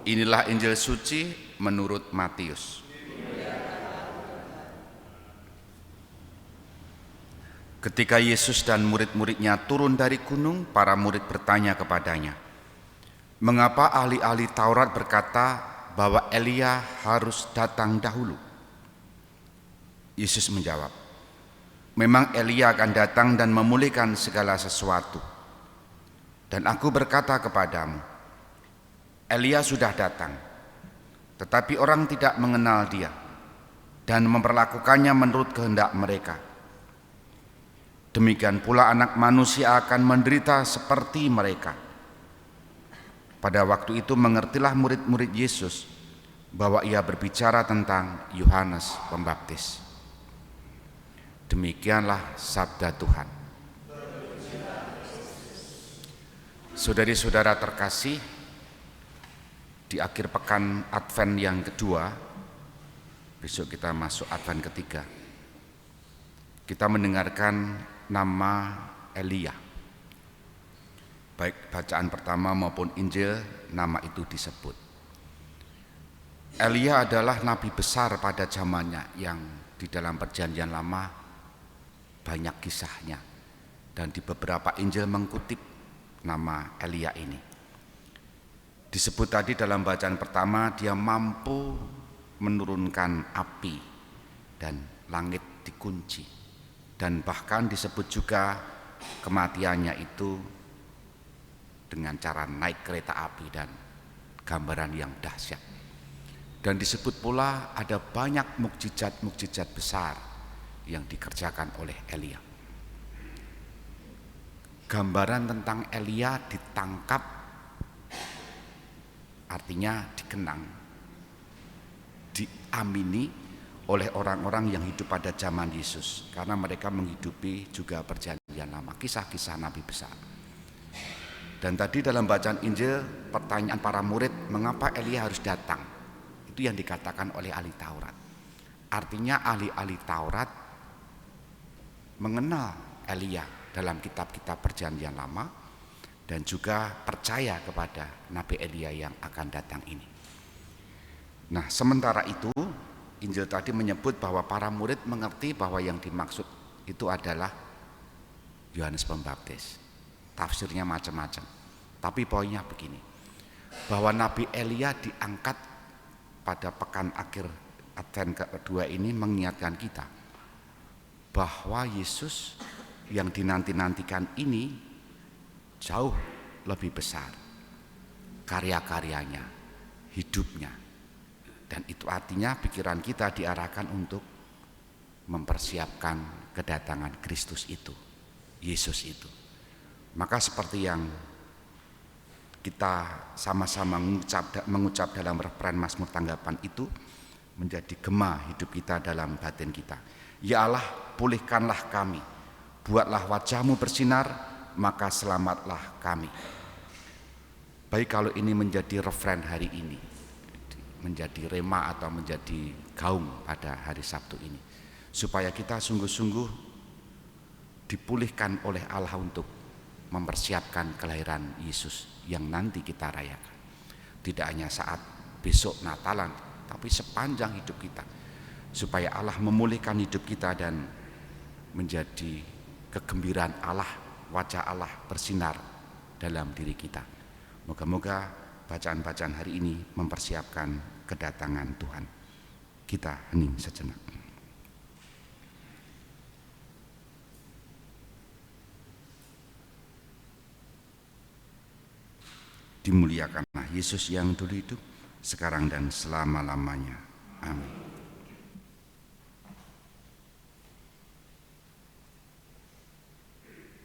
Inilah Injil suci menurut Matius. Ketika Yesus dan murid-muridnya turun dari gunung, para murid bertanya kepadanya, "Mengapa ahli-ahli Taurat berkata bahwa Elia harus datang dahulu?" Yesus menjawab, "Memang Elia akan datang dan memulihkan segala sesuatu. Dan aku berkata kepadamu, Elia sudah datang, tetapi orang tidak mengenal dia dan memperlakukannya menurut kehendak mereka. Demikian pula Anak Manusia akan menderita seperti mereka." Pada waktu itu mengertilah murid-murid Yesus bahwa ia berbicara tentang Yohanes Pembaptis. Demikianlah sabda Tuhan. Saudari-saudara terkasih, di akhir pekan Advent yang kedua, besok kita masuk Advent ketiga, kita mendengarkan nama Elia. Baik bacaan pertama maupun Injil, nama itu disebut. Elia adalah nabi besar pada zamannya yang di dalam Perjanjian Lama banyak kisahnya, dan di beberapa Injil mengutip nama Elia ini. Disebut tadi dalam bacaan pertama, dia mampu menurunkan api dan langit dikunci, dan bahkan disebut juga kematiannya itu dengan cara naik kereta api dan gambaran yang dahsyat. Dan disebut pula ada banyak mukjizat-mukjizat besar yang dikerjakan oleh Elia. Gambaran tentang Elia ditangkap, artinya dikenang, diamini oleh orang-orang yang hidup pada zaman Yesus, karena mereka menghidupi juga Perjanjian Lama, kisah-kisah nabi besar. Dan tadi dalam bacaan Injil, pertanyaan para murid, mengapa Elia harus datang? Itu yang dikatakan oleh ahli Taurat. Artinya ahli-ahli Taurat mengenal Elia dalam kitab-kitab Perjanjian Lama dan juga percaya kepada Nabi Elia yang akan datang ini. Nah, sementara itu Injil tadi menyebut bahwa para murid mengerti bahwa yang dimaksud itu adalah Yohanes Pembaptis. Tafsirnya macam-macam. Tapi poinnya begini, bahwa Nabi Elia diangkat pada pekan akhir Advent kedua ini mengingatkan kita bahwa Yesus yang dinanti-nantikan ini jauh lebih besar karya-karyanya, hidupnya. Dan itu artinya pikiran kita diarahkan untuk mempersiapkan kedatangan Kristus itu, Yesus itu. Maka seperti yang kita sama-sama mengucap dalam referen Mazmur Tanggapan itu menjadi gema hidup kita dalam batin kita. Ya Allah, pulihkanlah kami, buatlah wajah-Mu bersinar, maka selamatlah kami. Baik kalau ini menjadi referen hari ini, menjadi rema atau menjadi gaung pada hari Sabtu ini, supaya kita sungguh-sungguh dipulihkan oleh Allah untuk mempersiapkan kelahiran Yesus yang nanti kita rayakan. Tidak hanya saat besok Natalan, tapi sepanjang hidup kita, supaya Allah memulihkan hidup kita dan menjadi kegembiraan Allah, wajah Allah bersinar dalam diri kita. Moga-moga bacaan-bacaan hari ini mempersiapkan kedatangan Tuhan. Kita hening sejenak. Dimuliakanlah Yesus yang dulu hidup, sekarang dan selama-lamanya. Amin.